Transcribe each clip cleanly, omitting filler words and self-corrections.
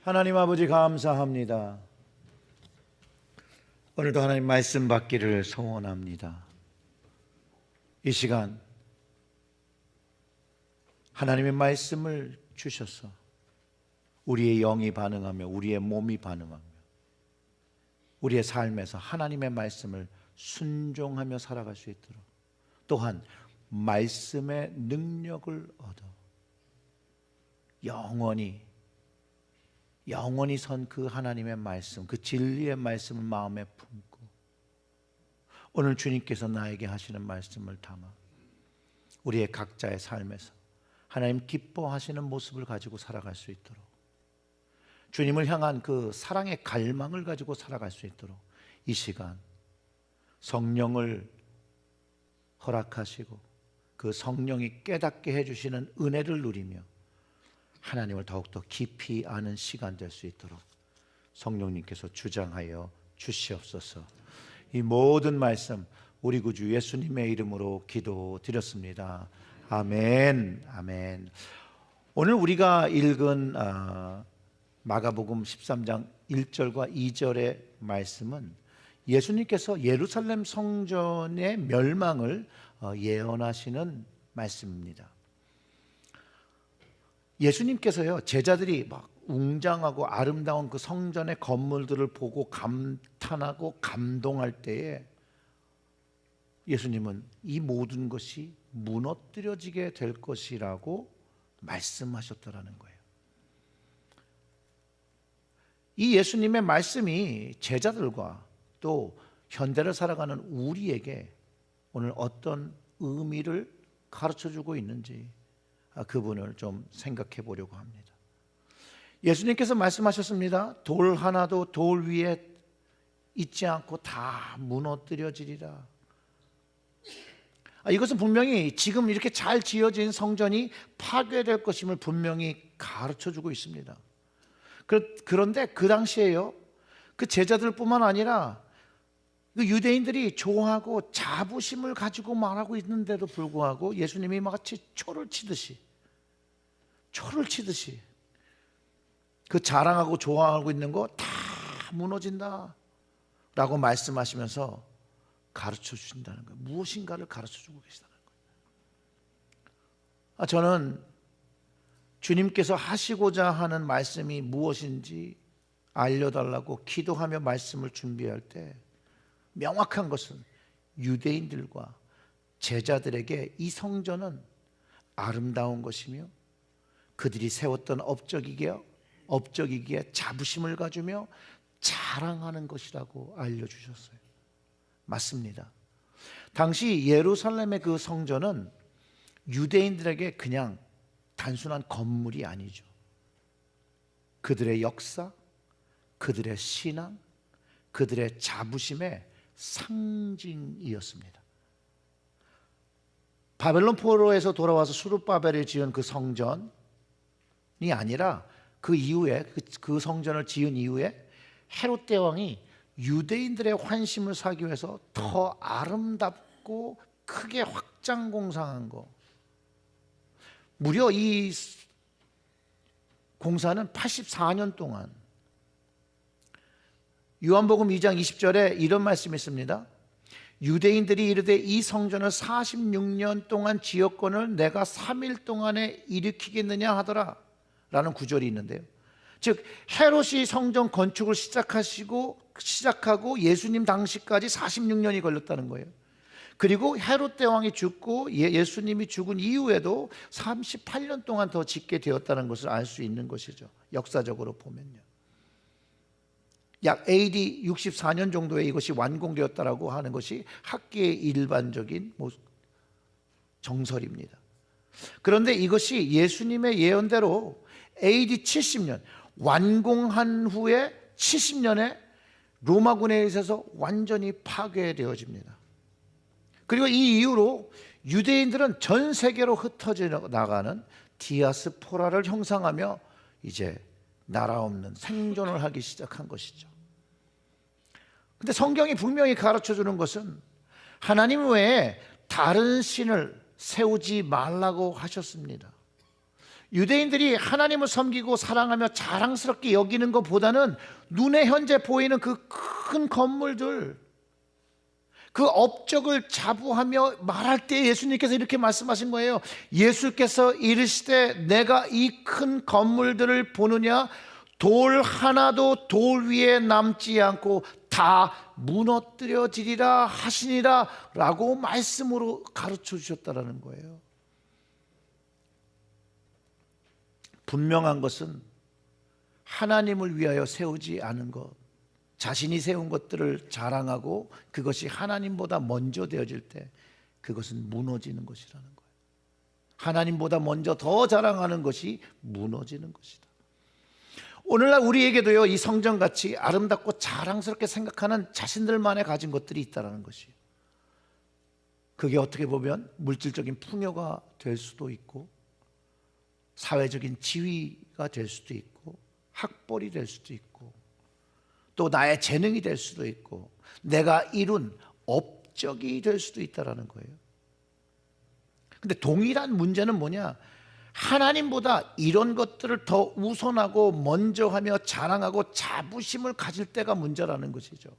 하나님 아버지 감사합니다. 오늘도 하나님 말씀 받기를 소원합니다. 이 시간 하나님의 말씀을 주셔서 우리의 영이 반응하며 우리의 몸이 반응하며 우리의 삶에서 하나님의 말씀을 순종하며 살아갈 수 있도록, 또한 말씀의 능력을 얻어 영원히 선 그 하나님의 말씀, 그 진리의 말씀을 마음에 품고 오늘 주님께서 나에게 하시는 말씀을 담아 우리의 각자의 삶에서 하나님 기뻐하시는 모습을 가지고 살아갈 수 있도록, 주님을 향한 그 사랑의 갈망을 가지고 살아갈 수 있도록 이 시간 성령을 허락하시고 그 성령이 깨닫게 해주시는 은혜를 누리며 하나님을 더욱더 깊이 아는 시간 될 수 있도록 성령님께서 주장하여 주시옵소서. 이 모든 말씀 우리 구주 예수님의 이름으로 기도드렸습니다. 아멘. 아멘. 오늘 우리가 읽은 마가복음 13장 1절과 2절의 말씀은 예수님께서 예루살렘 성전의 멸망을 예언하시는 말씀입니다. 예수님께서요, 제자들이 막 웅장하고 아름다운 그 성전의 건물들을 보고 감탄하고 감동할 때에 예수님은 이 모든 것이 무너뜨려지게 될 것이라고 말씀하셨더라는 거예요. 이 예수님의 말씀이 제자들과 또 현대를 살아가는 우리에게 오늘 어떤 의미를 가르쳐주고 있는지 그분을 좀 생각해 보려고 합니다. 예수님께서 말씀하셨습니다. 돌 하나도 돌 위에 있지 않고 다 무너뜨려지리라. 이것은 분명히 지금 이렇게 잘 지어진 성전이 파괴될 것임을 분명히 가르쳐주고 있습니다. 그런데 그 당시에요, 그 제자들뿐만 아니라 그 유대인들이 좋아하고 자부심을 가지고 말하고 있는데도 불구하고 예수님이 마치 초를 치듯이 그 자랑하고 좋아하고 있는 거 다 무너진다 라고 말씀하시면서 가르쳐 주신다는 거예요. 무엇인가를 가르쳐 주고 계시다는 거예요. 저는 주님께서 하시고자 하는 말씀이 무엇인지 알려달라고 기도하며 말씀을 준비할 때 명확한 것은 유대인들과 제자들에게 이 성전은 아름다운 것이며 그들이 세웠던 업적이기에 자부심을 가지며 자랑하는 것이라고 알려주셨어요. 맞습니다. 당시 예루살렘의 그 성전은 유대인들에게 그냥 단순한 건물이 아니죠. 그들의 역사, 그들의 신앙, 그들의 자부심의 상징이었습니다. 바벨론 포로에서 돌아와서 수룹바벨이 지은 그 성전이 아니라 그 이후에 그 성전을 지은 이후에 헤롯 대왕이 유대인들의 환심을 사기 위해서 더 아름답고 크게 확장 공사한 거, 무려 이 공사는 84년 동안, 요한복음 2장 20절에 이런 말씀이 있습니다. 유대인들이 이르되 이 성전을 46년 동안 지었거늘 내가 3일 동안에 일으키겠느냐 하더라 라는 구절이 있는데요, 즉 헤롯이 성전 건축을 시작하고 예수님 당시까지 46년이 걸렸다는 거예요. 그리고 헤롯 대왕이 죽고 예수님이 죽은 이후에도 38년 동안 더 짓게 되었다는 것을 알 수 있는 것이죠. 역사적으로 보면요, 약 AD 64년 정도에 이것이 완공되었다라고 하는 것이 학계의 일반적인 정설입니다. 그런데 이것이 예수님의 예언대로 AD 70년 완공한 후에 70년에 로마군에 의해서 완전히 파괴되어집니다. 그리고 이 이후로 유대인들은 전 세계로 흩어져 나가는 디아스포라를 형성하며 이제 나라 없는 생존을 하기 시작한 것이죠. 근데 성경이 분명히 가르쳐 주는 것은 하나님 외에 다른 신을 세우지 말라고 하셨습니다. 유대인들이 하나님을 섬기고 사랑하며 자랑스럽게 여기는 것보다는 눈에 현재 보이는 그 큰 건물들, 그 업적을 자부하며 말할 때 예수님께서 이렇게 말씀하신 거예요. 예수께서 이르시되 내가 이 큰 건물들을 보느냐, 돌 하나도 돌 위에 남지 않고 다 무너뜨려지리라 하시니라 라고 말씀으로 가르쳐 주셨다라는 거예요. 분명한 것은 하나님을 위하여 세우지 않은 것, 자신이 세운 것들을 자랑하고 그것이 하나님보다 먼저 되어질 때 그것은 무너지는 것이라는 거예요. 하나님보다 먼저 더 자랑하는 것이 무너지는 것이다. 오늘날 우리에게도요, 이 성전같이 아름답고 자랑스럽게 생각하는 자신들만의 가진 것들이 있다는 것이에요. 그게 어떻게 보면 물질적인 풍요가 될 수도 있고, 사회적인 지위가 될 수도 있고, 학벌이 될 수도 있고, 또 나의 재능이 될 수도 있고, 내가 이룬 업적이 될 수도 있다는 거예요. 근데 동일한 문제는 뭐냐? 하나님보다 이런 것들을 더 우선하고 먼저 하며 자랑하고 자부심을 가질 때가 문제라는 것이죠.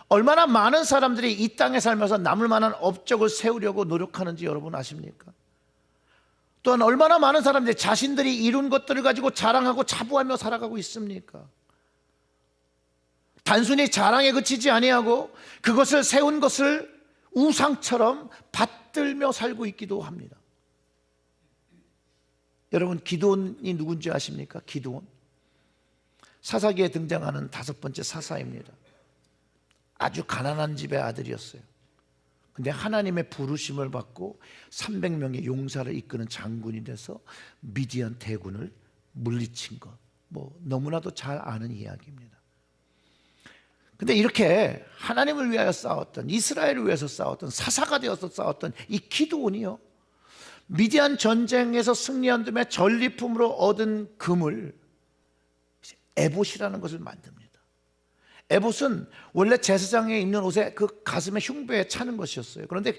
얼마나 많은 사람들이 이 땅에 살면서 남을 만한 업적을 세우려고 노력하는지 여러분 아십니까? 또한 얼마나 많은 사람들이 자신들이 이룬 것들을 가지고 자랑하고 자부하며 살아가고 있습니까? 단순히 자랑에 그치지 아니하고 그것을 세운 것을 우상처럼 받들며 살고 있기도 합니다. 여러분, 기드온이 누군지 아십니까? 기드온, 사사기에 등장하는 5번째 사사입니다. 아주 가난한 집의 아들이었어요. 근데 하나님의 부르심을 받고 300명의 용사를 이끄는 장군이 돼서 미디안 대군을 물리친 것, 너무나도 잘 아는 이야기입니다. 근데 이렇게 하나님을 위하여 싸웠던, 이스라엘을 위해서 싸웠던, 사사가 되어서 싸웠던 이 기드온이요, 미디안 전쟁에서 승리한 다음에 전리품으로 얻은 금을 에봇이라는 것을 만듭니다. 에봇은 원래 제사장에 입는 옷에 그 가슴에 흉배에 차는 것이었어요. 그런데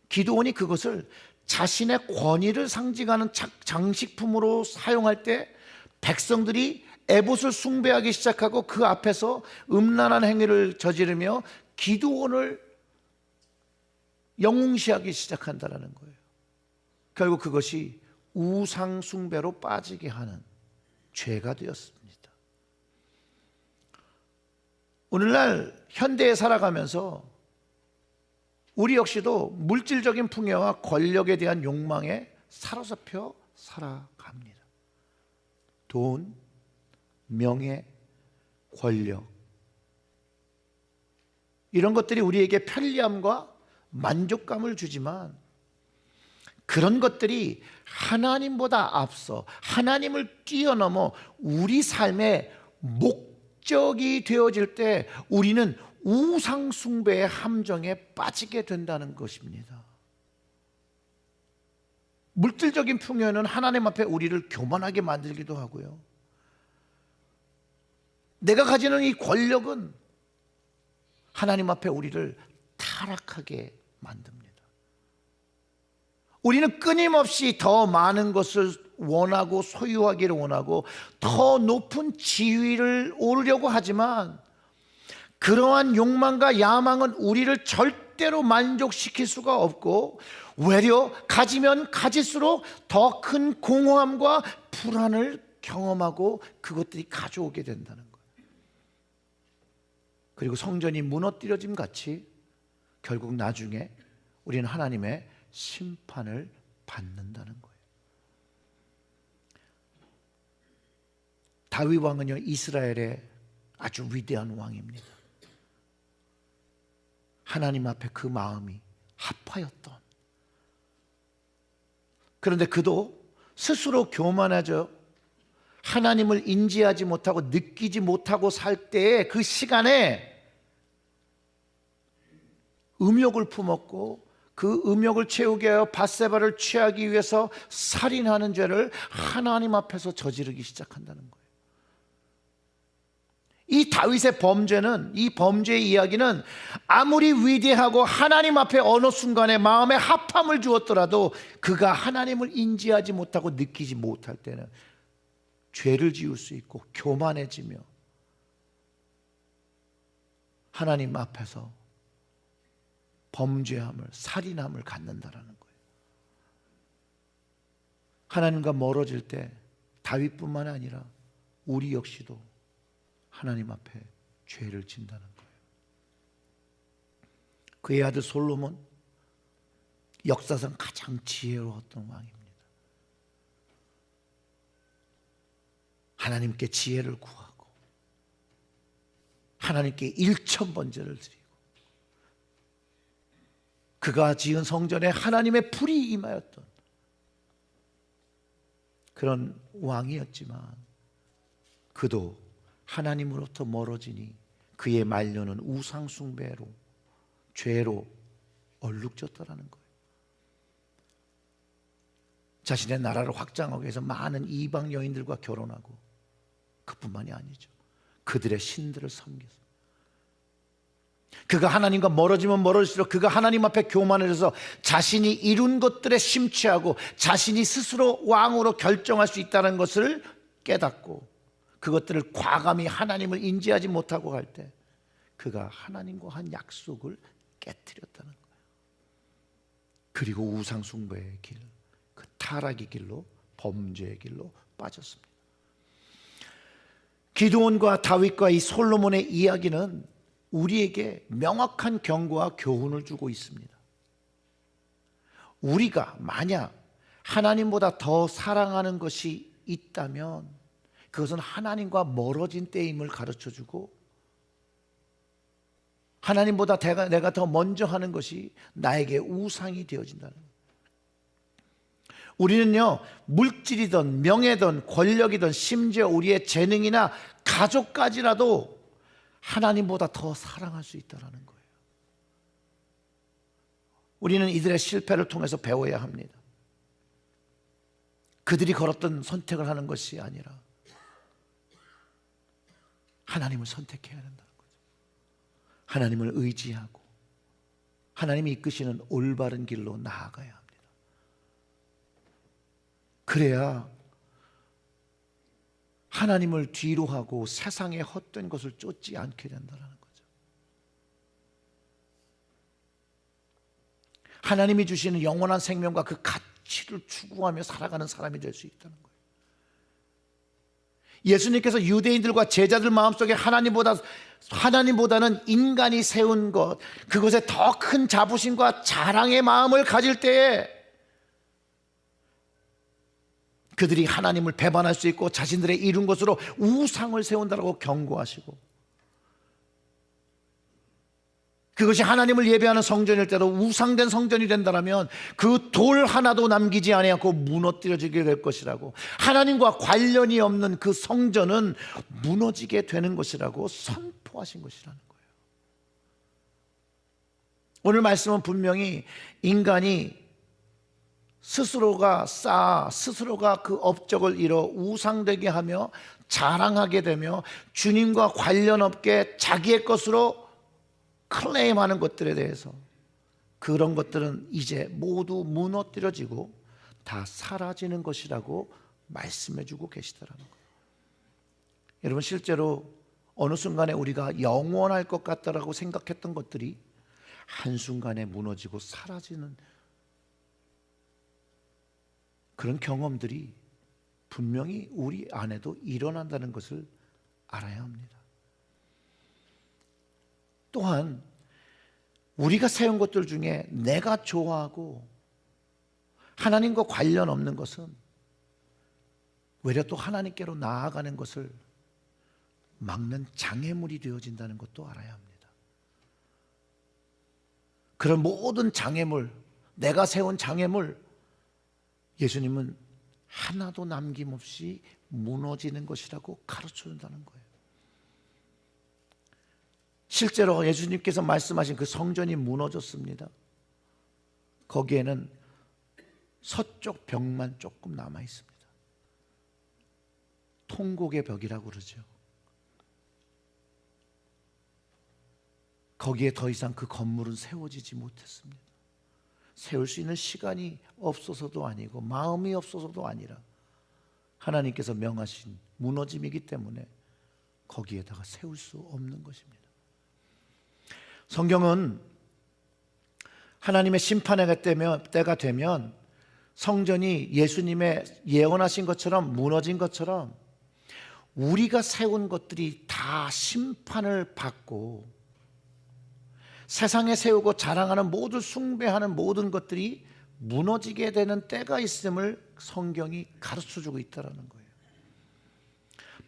기드온이 그것을 자신의 권위를 상징하는 장식품으로 사용할 때 백성들이 에봇을 숭배하기 시작하고 그 앞에서 음란한 행위를 저지르며 기드온을 영웅시하기 시작한다는 거예요. 결국 그것이 우상 숭배로 빠지게 하는 죄가 되었습니다. 오늘날 현대에 살아가면서 우리 역시도 물질적인 풍요와 권력에 대한 욕망에 사로잡혀 살아갑니다. 돈, 명예, 권력, 이런 것들이 우리에게 편리함과 만족감을 주지만 그런 것들이 하나님보다 앞서 하나님을 뛰어넘어 우리 삶의 목적이 되어질 때 우리는 우상 숭배의 함정에 빠지게 된다는 것입니다. 물질적인 풍요는 하나님 앞에 우리를 교만하게 만들기도 하고요, 내가 가지는 이 권력은 하나님 앞에 우리를 타락하게 만듭니다. 우리는 끊임없이 더 많은 것을 원하고 소유하기를 원하고 더 높은 지위를 오르려고 하지만 그러한 욕망과 야망은 우리를 절대로 만족시킬 수가 없고 외려 가지면 가질수록 더 큰 공허함과 불안을 경험하고 그것들이 가져오게 된다는 거예요. 그리고 성전이 무너뜨려짐 같이 결국 나중에 우리는 하나님의 심판을 받는다는 거예요. 다윗 왕은요, 이스라엘의 아주 위대한 왕입니다. 하나님 앞에 그 마음이 합하였던, 그런데 그도 스스로 교만해져 하나님을 인지하지 못하고 느끼지 못하고 살 때의 그 시간에 음욕을 품었고 그 음욕을 채우게 하여 밧세바를 취하기 위해서 살인하는 죄를 하나님 앞에서 저지르기 시작한다는 거예요. 이 이 다윗의 범죄는, 이 범죄의 이야기는 아무리 위대하고 하나님 앞에 어느 순간에 마음에 합함을 주었더라도 그가 하나님을 인지하지 못하고 느끼지 못할 때는 죄를 지을 수 있고 교만해지며 하나님 앞에서 범죄함을, 살인함을 갖는다라는 거예요. 하나님과 멀어질 때 다윗뿐만 아니라 우리 역시도 하나님 앞에 죄를 진다는 거예요. 그의 아들 솔로몬, 역사상 가장 지혜로웠던 왕입니다. 하나님께 지혜를 구하고 하나님께 일천번제를 드리고 그가 지은 성전에 하나님의 불이 임하였던 그런 왕이었지만 그도 하나님으로부터 멀어지니 그의 말년은 우상숭배로, 죄로 얼룩졌더라는 거예요. 자신의 나라를 확장하기 위해서 많은 이방 여인들과 결혼하고, 그뿐만이 아니죠, 그들의 신들을 섬겨서 그가 하나님과 멀어지면 멀어질수록 그가 하나님 앞에 교만해져서 자신이 이룬 것들에 심취하고 자신이 스스로 왕으로 결정할 수 있다는 것을 깨닫고 그것들을 과감히 하나님을 인지하지 못하고 갈 때 그가 하나님과 한 약속을 깨뜨렸다는 거예요. 그리고 우상숭배의 길, 그 타락의 길로, 범죄의 길로 빠졌습니다. 기드온과 다윗과 이 솔로몬의 이야기는 우리에게 명확한 경고와 교훈을 주고 있습니다. 우리가 만약 하나님보다 더 사랑하는 것이 있다면 그것은 하나님과 멀어진 때임을 가르쳐주고, 하나님보다 내가 더 먼저 하는 것이 나에게 우상이 되어진다는 거예요. 우리는요, 물질이든 명예든 권력이든 심지어 우리의 재능이나 가족까지라도 하나님보다 더 사랑할 수 있다는 거예요. 우리는 이들의 실패를 통해서 배워야 합니다. 그들이 걸었던 선택을 하는 것이 아니라 하나님을 선택해야 된다는 거죠. 하나님을 의지하고 하나님이 이끄시는 올바른 길로 나아가야 합니다. 그래야 하나님을 뒤로 하고 세상의 헛된 것을 쫓지 않게 된다는 거죠. 하나님이 주시는 영원한 생명과 그 가치를 추구하며 살아가는 사람이 될 수 있다는 거예요. 예수님께서 유대인들과 제자들 마음속에 하나님보다는 인간이 세운 것, 그것에 더 큰 자부심과 자랑의 마음을 가질 때에 그들이 하나님을 배반할 수 있고 자신들의 이룬 것으로 우상을 세운다라고 경고하시고, 그것이 하나님을 예배하는 성전일 때도 우상된 성전이 된다면 그 돌 하나도 남기지 아니하고 무너뜨려지게 될 것이라고, 하나님과 관련이 없는 그 성전은 무너지게 되는 것이라고 선포하신 것이라는 거예요. 오늘 말씀은 분명히 인간이 스스로가 그 업적을 이뤄 우상되게 하며 자랑하게 되며 주님과 관련 없게 자기의 것으로 클레임하는 것들에 대해서, 그런 것들은 이제 모두 무너뜨려지고 다 사라지는 것이라고 말씀해 주고 계시더라는 거예요. 여러분, 실제로 어느 순간에 우리가 영원할 것 같다라고 생각했던 것들이 한순간에 무너지고 사라지는 그런 경험들이 분명히 우리 안에도 일어난다는 것을 알아야 합니다. 또한 우리가 세운 것들 중에 내가 좋아하고 하나님과 관련 없는 것은 외려 또 하나님께로 나아가는 것을 막는 장애물이 되어진다는 것도 알아야 합니다. 그런 모든 장애물, 내가 세운 장애물, 예수님은 하나도 남김없이 무너지는 것이라고 가르쳐준다는 거예요. 실제로 예수님께서 말씀하신 그 성전이 무너졌습니다. 거기에는 서쪽 벽만 조금 남아 있습니다. 통곡의 벽이라고 그러죠. 거기에 더 이상 그 건물은 세워지지 못했습니다. 세울 수 있는 시간이 없어서도 아니고 마음이 없어서도 아니라 하나님께서 명하신 무너짐이기 때문에 거기에다가 세울 수 없는 것입니다. 성경은 하나님의 심판의 때가 되면 성전이 예수님의 예언하신 것처럼 무너진 것처럼 우리가 세운 것들이 다 심판을 받고 세상에 세우고 자랑하는 모든 숭배하는 모든 것들이 무너지게 되는 때가 있음을 성경이 가르쳐주고 있다는 거예요.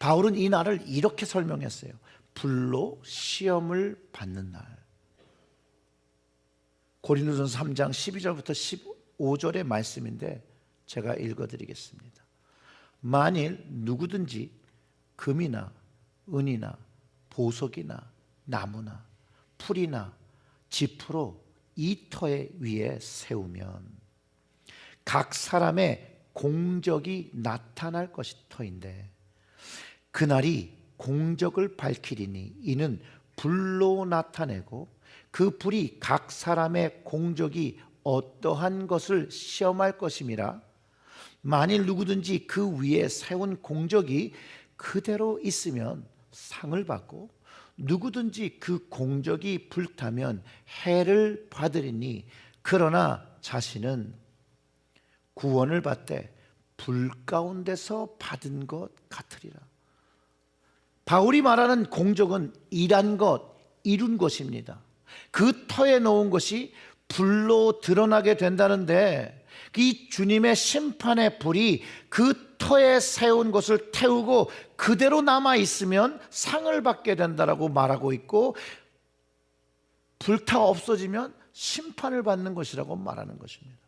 바울은 이 날을 이렇게 설명했어요. 불로 시험을 받는 날. 고린도전서 3장 12절부터 15절의 말씀인데 제가 읽어드리겠습니다. 만일 누구든지 금이나 은이나 보석이나 나무나 풀이나 지프로 이 터 위에 세우면 각 사람의 공적이 나타날 터인데 그날이 공적을 밝히리니 이는 불로 나타내고 그 불이 각 사람의 공적이 어떠한 것을 시험할 것임이라. 만일 누구든지 그 위에 세운 공적이 그대로 있으면 상을 받고 누구든지 그 공적이 불타면 해를 받으리니 그러나 자신은 구원을 받되 불 가운데서 받은 것 같으리라. 바울이 말하는 공적은 일한 것, 이룬 것입니다. 그 터에 놓은 것이 불로 드러나게 된다는데 이 주님의 심판의 불이 그 터에 세운 것을 태우고 그대로 남아 있으면 상을 받게 된다라고 말하고 있고 불타 없어지면 심판을 받는 것이라고 말하는 것입니다.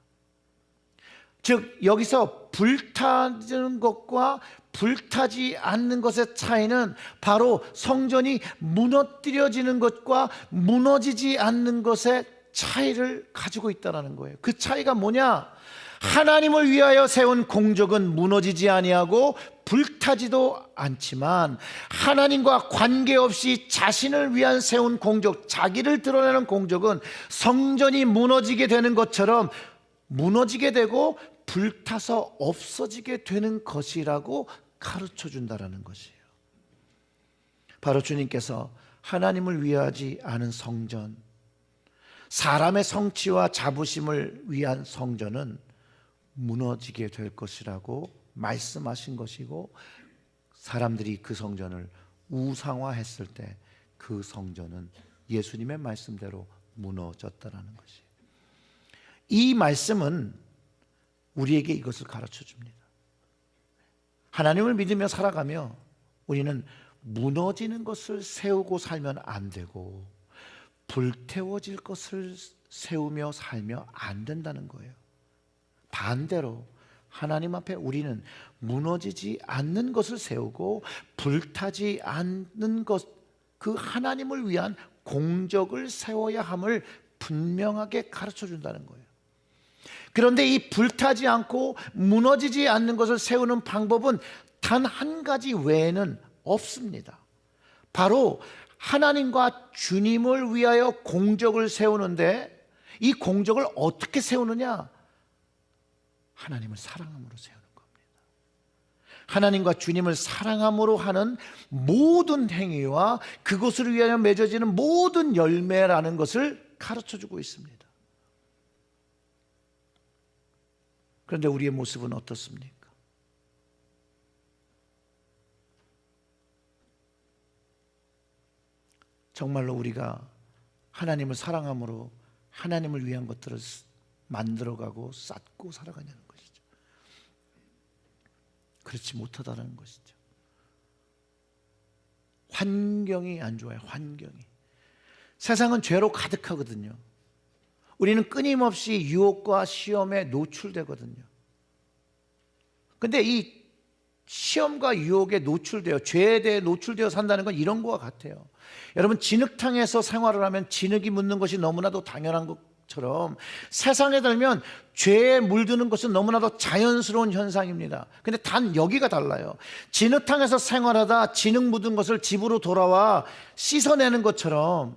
즉 여기서 불타는 것과 불타지 않는 것의 차이는 바로 성전이 무너뜨려지는 것과 무너지지 않는 것의 차이를 가지고 있다는 거예요. 그 차이가 뭐냐? 하나님을 위하여 세운 공적은 무너지지 아니하고 불타지도 않지만 하나님과 관계없이 자신을 위한 세운 공적, 자기를 드러내는 공적은 성전이 무너지게 되는 것처럼 무너지게 되고 불타서 없어지게 되는 것이라고 가르쳐 준다라는 것이에요. 바로 주님께서 하나님을 위하지 않은 성전, 사람의 성취와 자부심을 위한 성전은 무너지게 될 것이라고 말씀하신 것이고 사람들이 그 성전을 우상화했을 때 그 성전은 예수님의 말씀대로 무너졌다라는 것이에요. 이 말씀은 우리에게 이것을 가르쳐 줍니다. 하나님을 믿으며 살아가며 우리는 무너지는 것을 세우고 살면 안 되고 불태워질 것을 세우며 살며 안 된다는 거예요. 반대로 하나님 앞에 우리는 무너지지 않는 것을 세우고 불타지 않는 것, 그 하나님을 위한 공적을 세워야 함을 분명하게 가르쳐 준다는 거예요. 그런데 이 불타지 않고 무너지지 않는 것을 세우는 방법은 단 한 가지 외에는 없습니다. 바로 하나님과 주님을 위하여 공적을 세우는데 이 공적을 어떻게 세우느냐? 하나님을 사랑함으로 세우는 겁니다. 하나님과 주님을 사랑함으로 하는 모든 행위와 그것을 위하여 맺어지는 모든 열매라는 것을 가르쳐주고 있습니다. 그런데 우리의 모습은 어떻습니까? 정말로 우리가 하나님을 사랑함으로 하나님을 위한 것들을 만들어가고 쌓고 살아가냐는 것이죠. 그렇지 못하다는 것이죠. 환경이 안 좋아요. 환경이. 세상은 죄로 가득하거든요. 우리는 끊임없이 유혹과 시험에 노출되거든요. 그런데 이 시험과 유혹에 노출되어 죄에 대해 노출되어 산다는 건 이런 것과 같아요. 여러분 진흙탕에서 생활을 하면 진흙이 묻는 것이 너무나도 당연한 것처럼 세상에 들면 죄에 물드는 것은 너무나도 자연스러운 현상입니다. 근데 단 여기가 달라요. 진흙탕에서 생활하다 진흙 묻은 것을 집으로 돌아와 씻어내는 것처럼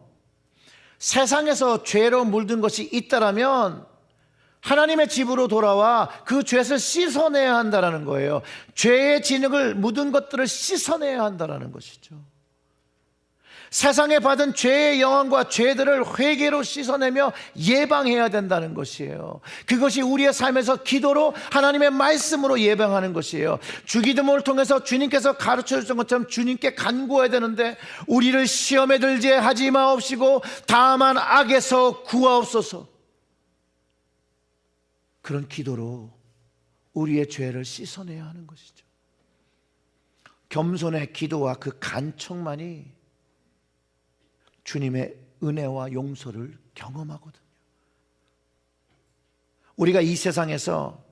세상에서 죄로 물든 것이 있다라면 하나님의 집으로 돌아와 그 죄를 씻어내야 한다는 거예요. 죄의 진흙을 묻은 것들을 씻어내야 한다는 것이죠. 세상에 받은 죄의 영향과 죄들을 회개로 씻어내며 예방해야 된다는 것이에요. 그것이 우리의 삶에서 기도로 하나님의 말씀으로 예방하는 것이에요. 주기도문을 통해서 주님께서 가르쳐 주신 것처럼 주님께 간구해야 되는데 우리를 시험에 들게 하지 마옵시고 다만 악에서 구하옵소서. 그런 기도로 우리의 죄를 씻어내야 하는 것이죠. 겸손의 기도와 그 간청만이 주님의 은혜와 용서를 경험하거든요. 우리가 이 세상에서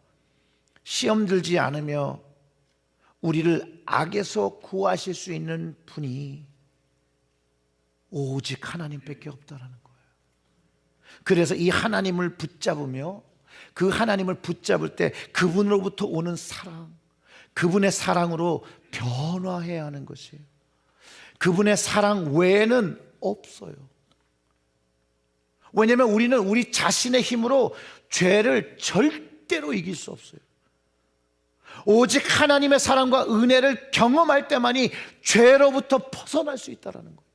시험 들지 않으며 우리를 악에서 구하실 수 있는 분이 오직 하나님밖에 없다라는 거예요. 그래서 이 하나님을 붙잡으며 그 하나님을 붙잡을 때 그분으로부터 오는 사랑, 그분의 사랑으로 변화해야 하는 것이에요. 그분의 사랑 외에는 없어요. 왜냐하면 우리는 우리 자신의 힘으로 죄를 절대로 이길 수 없어요. 오직 하나님의 사랑과 은혜를 경험할 때만이 죄로부터 벗어날 수 있다는 거예요.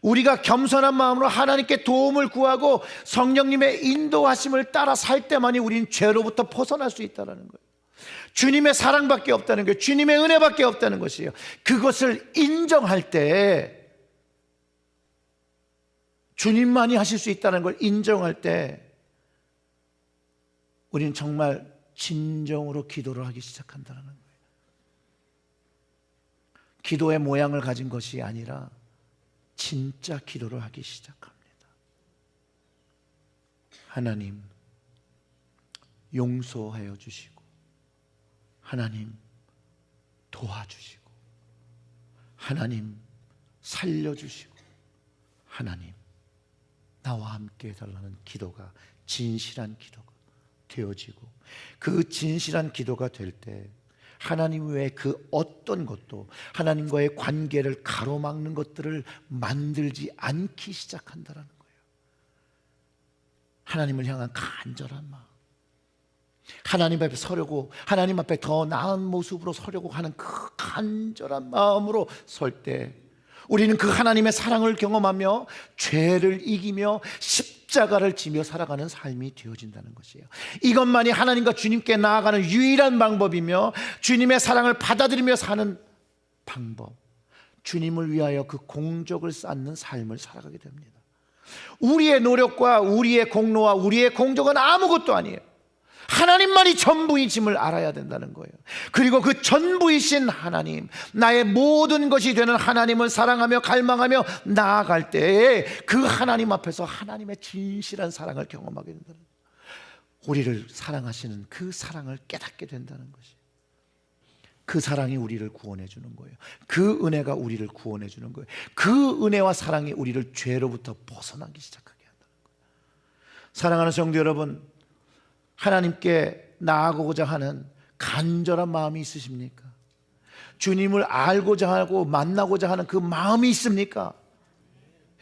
우리가 겸손한 마음으로 하나님께 도움을 구하고 성령님의 인도하심을 따라 살 때만이 우리는 죄로부터 벗어날 수 있다는 거예요. 주님의 사랑밖에 없다는 거예요. 주님의 은혜밖에 없다는 것이에요. 그것을 인정할 때, 주님만이 하실 수 있다는 걸 인정할 때 우리는 정말 진정으로 기도를 하기 시작한다는 거예요. 기도의 모양을 가진 것이 아니라 진짜 기도를 하기 시작합니다. 하나님, 용서하여 주시고, 하나님, 도와주시고, 하나님, 살려주시고, 하나님, 나와 함께 해달라는 기도가 진실한 기도가 되어지고, 그 진실한 기도가 될 때 하나님 외에 그 어떤 것도 하나님과의 관계를 가로막는 것들을 만들지 않기 시작한다는 거예요. 하나님을 향한 간절한 마음, 하나님 앞에 서려고, 하나님 앞에 더 나은 모습으로 서려고 하는 그 간절한 마음으로 설 때 우리는 그 하나님의 사랑을 경험하며 죄를 이기며 십자가를 지며 살아가는 삶이 되어진다는 것이에요. 이것만이 하나님과 주님께 나아가는 유일한 방법이며 주님의 사랑을 받아들이며 사는 방법, 주님을 위하여 그 공적을 쌓는 삶을 살아가게 됩니다. 우리의 노력과 우리의 공로와 우리의 공적은 아무것도 아니에요. 하나님만이 전부이심을 알아야 된다는 거예요. 그리고 그 전부이신 하나님, 나의 모든 것이 되는 하나님을 사랑하며 갈망하며 나아갈 때에 그 하나님 앞에서 하나님의 진실한 사랑을 경험하게 된다는 거예요. 우리를 사랑하시는 그 사랑을 깨닫게 된다는 것이, 그 사랑이 우리를 구원해 주는 거예요. 그 은혜가 우리를 구원해 주는 거예요. 그 은혜와 사랑이 우리를 죄로부터 벗어나기 시작하게 한다는 거예요. 사랑하는 성도 여러분, 하나님께 나아가고자 하는 간절한 마음이 있으십니까? 주님을 알고자 하고 만나고자 하는 그 마음이 있습니까?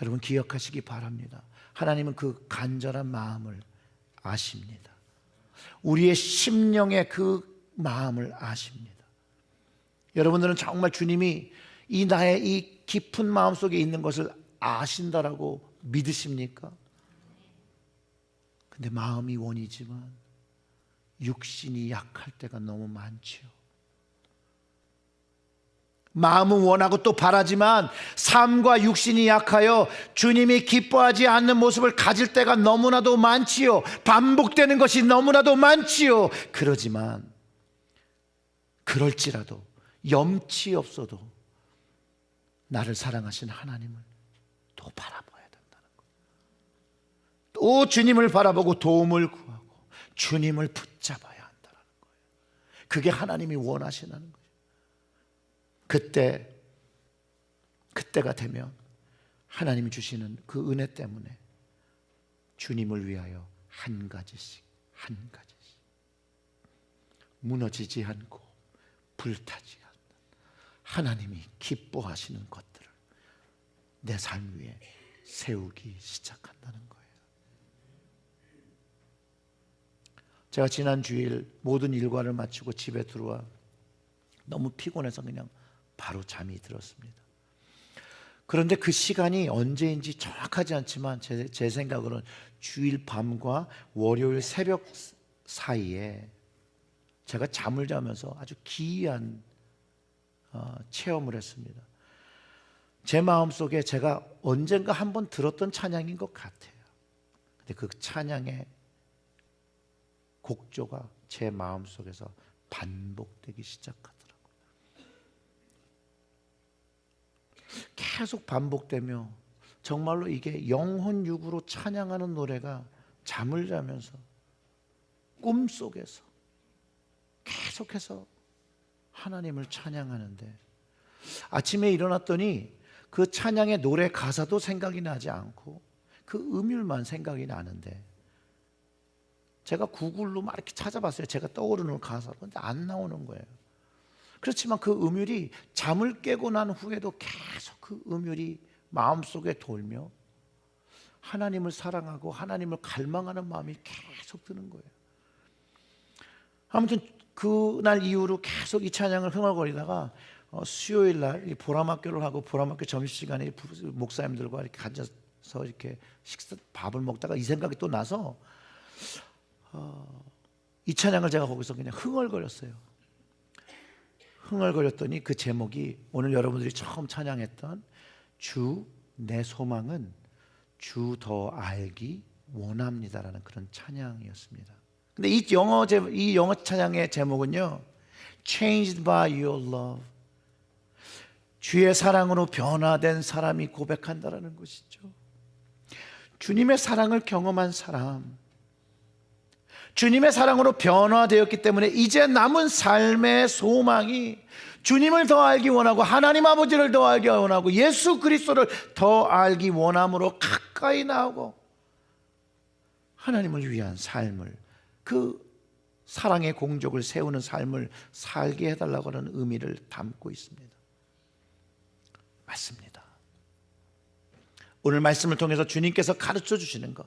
여러분 기억하시기 바랍니다. 하나님은 그 간절한 마음을 아십니다. 우리의 심령의 그 마음을 아십니다. 여러분들은 정말 주님이 이 나의 이 깊은 마음 속에 있는 것을 아신다라고 믿으십니까? 근데 마음이 원이지만 육신이 약할 때가 너무 많지요. 마음은 원하고 또 바라지만 삶과 육신이 약하여 주님이 기뻐하지 않는 모습을 가질 때가 너무나도 많지요. 반복되는 것이 너무나도 많지요. 그러지만 그럴지라도 염치 없어도 나를 사랑하신 하나님을 또 바라봐야 된다는 거예요. 또 주님을 바라보고 도움을 구하고 주님을 붙잡아야 한다는 거예요. 그게 하나님이 원하시는 거예요. 그때가 되면 하나님이 주시는 그 은혜 때문에 주님을 위하여 한 가지씩 무너지지 않고 불타지 않는 하나님이 기뻐하시는 것들을 내 삶 위에 세우기 시작한다는 거예요. 제가 지난 주일 모든 일과를 마치고 집에 들어와 너무 피곤해서 그냥 바로 잠이 들었습니다. 그런데 그 시간이 언제인지 정확하지 않지만 제 생각으로는 주일 밤과 월요일 새벽 사이에 제가 잠을 자면서 아주 기이한 체험을 했습니다. 제 마음속에 제가 언젠가 한번 들었던 찬양인 것 같아요. 근데 그 찬양의 곡조가 제 마음속에서 반복되기 시작하더라고요. 계속 반복되며 정말로 이게 영혼 육으로 찬양하는 노래가 잠을 자면서 꿈속에서 계속해서 하나님을 찬양하는데, 아침에 일어났더니 그 찬양의 노래 가사도 생각이 나지 않고 그 음율만 생각이 나는데, 제가 구글로 막 이렇게 찾아봤어요. 제가 떠오르는 가사로. 근데 안 나오는 거예요. 그렇지만 그 음율이 잠을 깨고 난 후에도 계속 그 음율이 마음속에 돌며 하나님을 사랑하고 하나님을 갈망하는 마음이 계속 드는 거예요. 아무튼 그날 이후로 계속 이 찬양을 흥얼거리다가 수요일 날 보람학교를 하고 보람학교 점심시간에 목사님들과 이렇게 앉아서 이렇게 밥을 먹다가 이 생각이 또 나서 이 찬양을 제가 거기서 그냥 흥얼거렸어요. 흥얼거렸더니 그 제목이 오늘 여러분들이 처음 찬양했던 주 내 소망은 주 더 알기 원합니다라는 그런 찬양이었습니다. 근데 이 영어 찬양의 제목은요, Changed by Your Love, 주의 사랑으로 변화된 사람이 고백한다라는 것이죠. 주님의 사랑을 경험한 사람, 주님의 사랑으로 변화되었기 때문에 이제 남은 삶의 소망이 주님을 더 알기 원하고 하나님 아버지를 더 알기 원하고 예수 그리스도를 더 알기 원함으로 가까이 나오고 하나님을 위한 삶을, 그 사랑의 공적을 세우는 삶을 살게 해달라고 하는 의미를 담고 있습니다. 맞습니다. 오늘 말씀을 통해서 주님께서 가르쳐 주시는 것,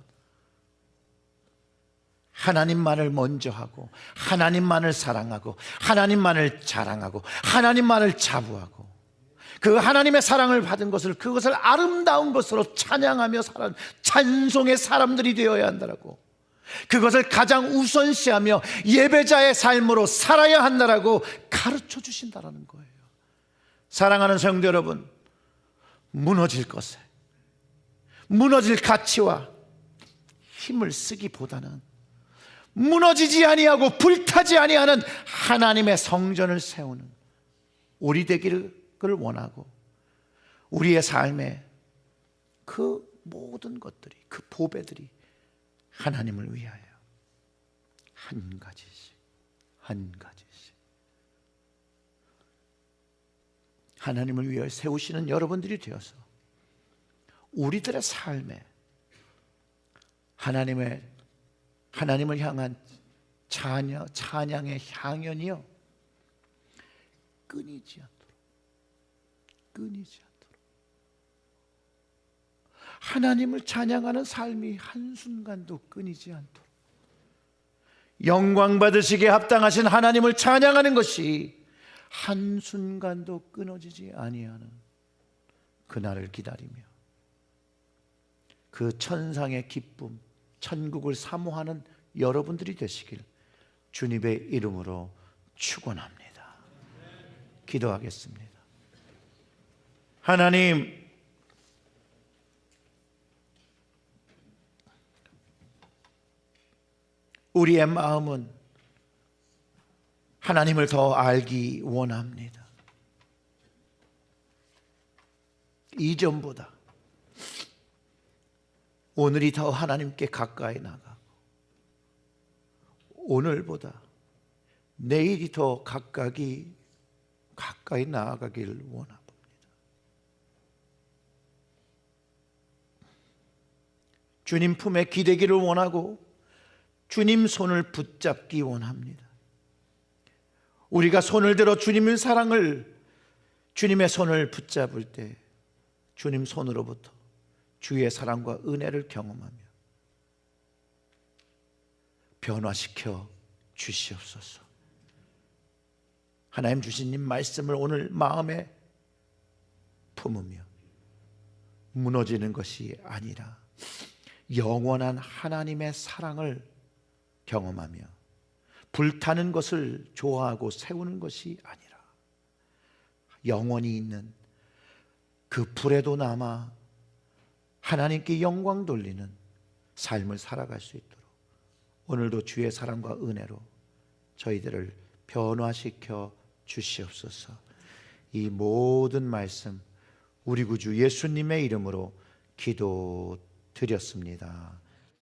하나님만을 먼저 하고 하나님만을 사랑하고 하나님만을 자랑하고 하나님만을 자부하고 그 하나님의 사랑을 받은 것을, 그것을 아름다운 것으로 찬양하며 찬송의 사람들이 되어야 한다라고, 그것을 가장 우선시하며 예배자의 삶으로 살아야 한다라고 가르쳐 주신다라는 거예요. 사랑하는 성도 여러분, 무너질 것에, 무너질 가치와 힘을 쓰기보다는 무너지지 아니하고 불타지 아니하는 하나님의 성전을 세우는 우리 되기를 원하고, 우리의 삶에 그 모든 것들이, 그 보배들이 하나님을 위하여 한 가지씩 한 가지씩 하나님을 위하여 세우시는 여러분들이 되어서 우리들의 삶에 하나님을 향한 찬양의 향연이요 끊이지 않도록 하나님을 찬양하는 삶이 한순간도 끊이지 않도록 영광 받으시기에 합당하신 하나님을 찬양하는 것이 한순간도 끊어지지 아니하는 그날을 기다리며 그 천상의 기쁨, 천국을 사모하는 여러분들이 되시길 주님의 이름으로 축원합니다. 기도하겠습니다. 하나님, 우리의 마음은 하나님을 더 알기 원합니다. 이전보다 오늘이 더 하나님께 가까이 나가고 오늘보다 내일이 더 가까이 나아가기를 원합니다. 주님 품에 기대기를 원하고 주님 손을 붙잡기 원합니다. 우리가 손을 들어 주님의 사랑을, 주님의 손을 붙잡을 때 주님 손으로부터 주의 사랑과 은혜를 경험하며 변화시켜 주시옵소서. 하나님 주신 이 말씀을 오늘 마음에 품으며 무너지는 것이 아니라 영원한 하나님의 사랑을 경험하며 불타는 것을 좋아하고 세우는 것이 아니라 영원히 있는 그 불에도 남아 하나님께 영광 돌리는 삶을 살아갈 수 있도록 오늘도 주의 사랑과 은혜로 저희들을 변화시켜 주시옵소서. 이 모든 말씀 우리 구주 예수님의 이름으로 기도드렸습니다.